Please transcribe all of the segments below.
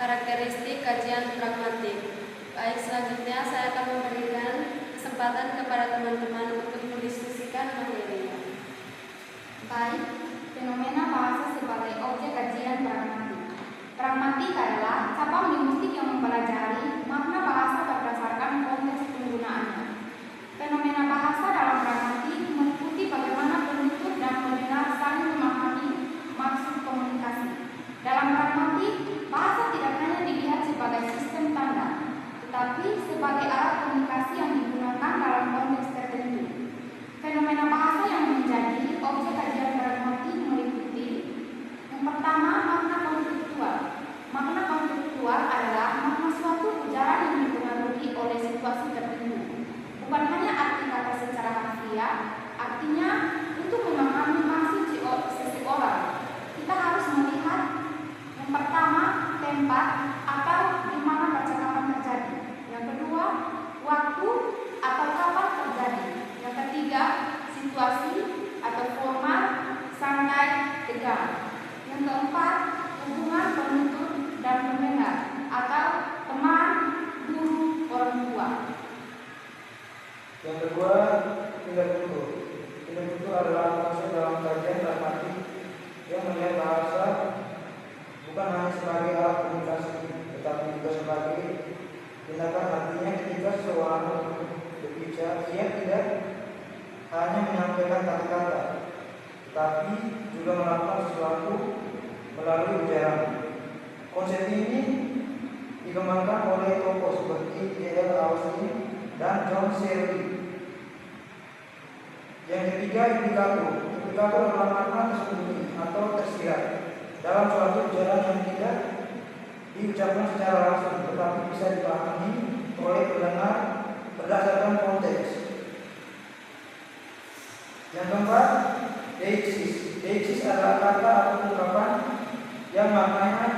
Karakteristik kajian pragmatik. Baik, selanjutnya saya akan memberikan kesempatan kepada teman-teman untuk mendiskusikan materinya. Baik, fenomena bahasa sebagai objek kajian pragmatik. Pragmatik adalah cabang linguistik yang mempelajari makna bahasa berdasarkan konteks penggunaannya. Fenomena bahasa dalam pragmatik meliputi bagaimana penutur dan pendengar saling memahami maksud komunikasi. Dalam pragmatik, bahasa tidak hanya dilihat sebagai sistem tanda, tetapi sebagai alat komunikasi yang digunakan dalam konteks tertentu. Fenomena bahasa yang menjadi objek kajian pragmatik meliputi yang pertama, makna konseptual. Makna konseptual adalah makna suatu ujaran yang dipengaruhi oleh situasi tertentu. Bukan hanya arti kata secara harfiah, artinya untuk memahami maksud seseorang, kita harus melihat yang pertama, tempat atau di mana percakapan terjadi. Yang kedua, waktu atau kapan terjadi. Yang ketiga, situasi atau formal, santai, tegang. Yang keempat, hubungan penutur dan pendengar atau teman, guru, orang tua. Yang kedua, tindak tutur. Tindak tutur adalah konsep dalam kajian pragmatik yang melihat bahasa bukan hanya sebagai alat komunikasi, tetapi juga sebagai tindakan. Artinya ketika seorang berbicara, ia tidak hanya menyampaikan kata-kata, tetapi juga melakukan sesuatu melalui ujaran. Konsep ini dikembangkan oleh tokoh seperti J.L. Austin dan John Searle. Yang ketiga, indikator. Indikator adalah makna tersembunyi atau tersirat dalam suatu ujaran yang tidak diucapkan secara langsung, tetapi bisa dipahami oleh pendengar berdasarkan konteks. Yang keempat, deiksis. Deiksis adalah kata atau ungkapan yang maknanya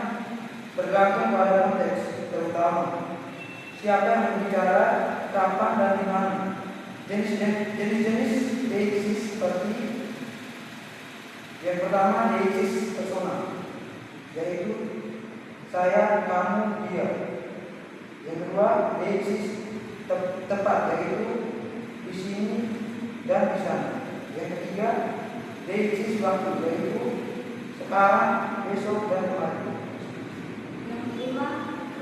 bergantung pada konteks, terutama siapa yang berbicara, kapan dan di mana. Jenis-jenis deiksis seperti yang pertama, deiksis personal, yaitu saya, kamu, dia. Yang kedua, deiksis tepat, yaitu di sini dan di sana. Yang ketiga, deiksis waktu, yaitu sekarang, besok, dan kemarin. Yang kelima,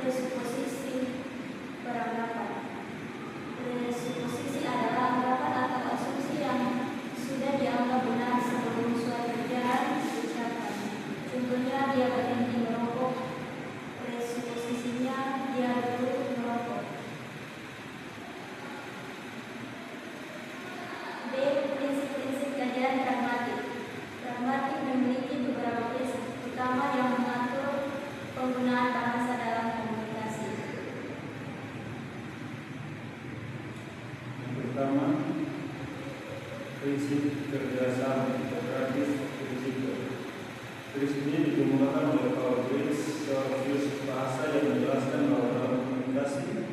presuposisi peranggapan. Presuposisi adalah anggapan atau asumsi yang sudah dianggap benar sebelum suatu ujaran diucapkan. Contohnya, dia berhenti merokok. Presuposisinya dia dulu merokok. B. Prinsip-prinsip kajian pragmatik. Pragmatik memiliki beberapa prinsip utama yang mengatur penggunaan bahasa dalam komunikasi. Yang pertama, prinsip kerjasama integratif prinsip. Prinsip ini dikemukakan oleh Paul Grace, seorang filsuf bahasa yang menjelaskan bahwa dalam komunikasi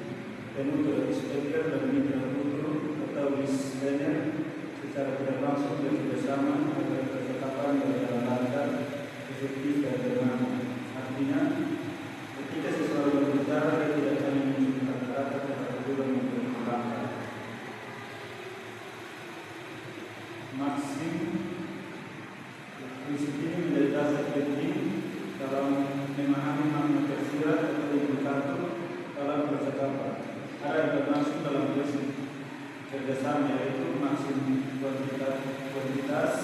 penutur, speaker, dan mitra tutur atau listener secara tidak langsung bekerjasama agar percakapan berjalan lancar, efektif, dan beramanah. Artinya, ketika seseorang berbicara, dia tidak hanya menyebut kata-kata, tetapi juga memberi langkah. Maksim. Prinsip ini menjadi dasar penting dalam memahami makna tersirat atau indikator dalam percakapan. Ada yang termasuk dalam prinsip kerjasama, yaitu maksim kuantitas,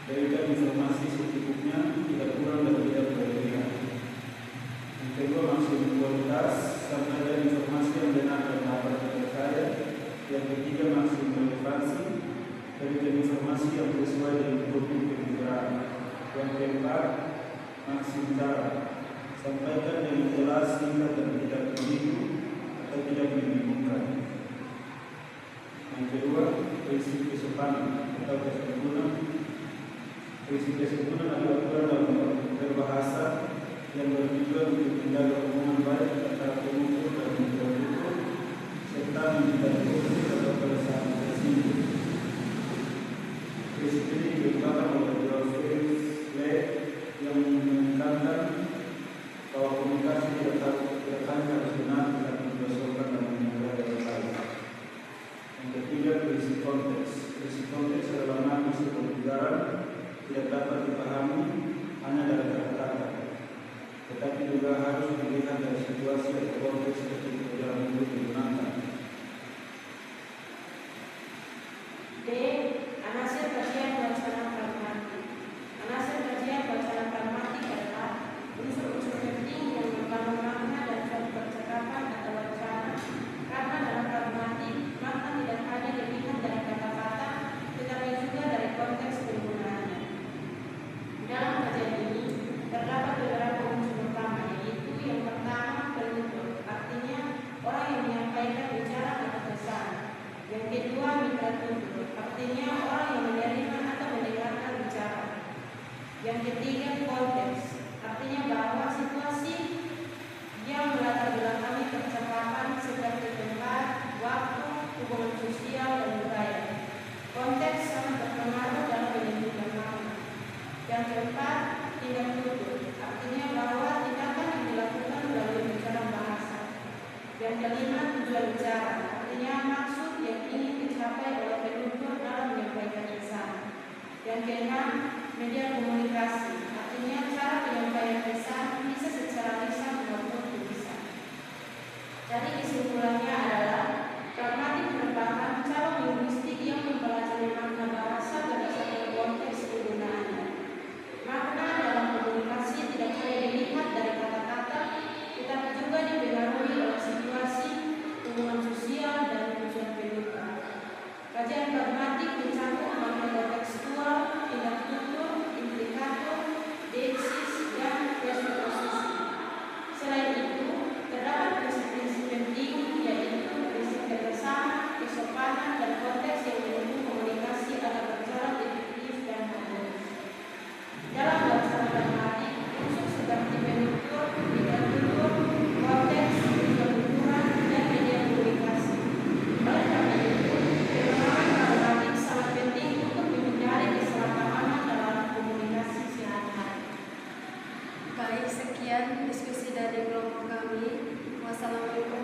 berikan informasi secukupnya, tidak kurang dan tidak berlebihan. Yang kedua, maksim kualitas, sampaikan informasi yang benar dan dapat dipercaya. Yang ketiga, maksim relevansi, berikan informasi yang sesuai dengan topik pembicaraan. Yang keempat, maksim cara, sampaikan dengan jelas, singkat, dan tidak berbingung atau tidak membingungkan. Yang kedua, prinsip kesopanan atau kesantunan. Prinsip kesantunan adalah aturan dalam berbahasa yang bertujuan untuk menjaga hubungan baik antara penutur dan mitra tutur serta menghindari konflik atau keresahan tersinggung. Prinsip ini dikembangkan oleh Joseph Le yang menekankan bahwa konteks. Isi konteks adalah makna sebuah negara tidak dapat dipahami hanya dari kata-kata, tetapi juga harus dilihat dari situasi atau konteks ketika dalam hidup digunakan. D. Anasir kajian wacana pragmatik. Anasir kajian wacana pragmatik adalah unsur-unsur penting yang membangun makna dan suatu percakapan atau wacana, karena dalam pragmatik makna tidak hanya dilihat dari kata-kata, tetapi juga dari konteks penggunaannya. Dalam kajian ini terdapat beberapa unsur utama, yaitu yang pertama penutur, artinya orang yang menyampaikan bicara atau pesan. Yang kedua mitra tutur, artinya orang yang menerima atau mendengarkan bicara. Yang ketiga konteks, artinya bahwa situasi yang melatar belakangi percakapan seperti tempat, waktu, hubungan sosial, dan budaya. Konteks sangat berpengaruh dalam menentukan makna. Yang keempat, tindak tutur, artinya bahwa tindakan yang dilakukan melalui bicara bahasa. Yang kelima, tujuan bicara, artinya maksud yang ingin dicapai oleh penutur dalam menyampaikan pesan. Yang keenam, media komunikasi, artinya cara penyampaian pesan bisa secara lisan maupun tulisan. Jadi kesimpulannya adalah pragmatik merupakan cara linguistik yang mempelajari makna bahasa berdasarkan konteks penggunaannya. Makna dalam komunikasi tidak hanya dilihat dari kata-kata, tetapi juga dipengaruhi oleh situasi, hubungan sosial, dan tujuan penutur. Kajian pragmatik mencakup makna kontekstual, tindak tutur, implikator, deiksis, dan presupposisi. Selain itu, terdapat prinsip-prinsip penting, yaitu prinsip kerjasama, kesopanan, dan konteks yang mendukung komunikasi agar berjalan efektif dan harmonis. Dalam wacana pragmatik, unsur seperti penutur, tindak tutur, konteks, ketuturan, dan media komunikasi. Oleh karena itu, pemahaman pragmatik sangat penting untuk menghindari kesalahpahaman dalam komunikasi sehari-hari. Baik, sekian diskusi dari kelompok kami. Wassalamualaikum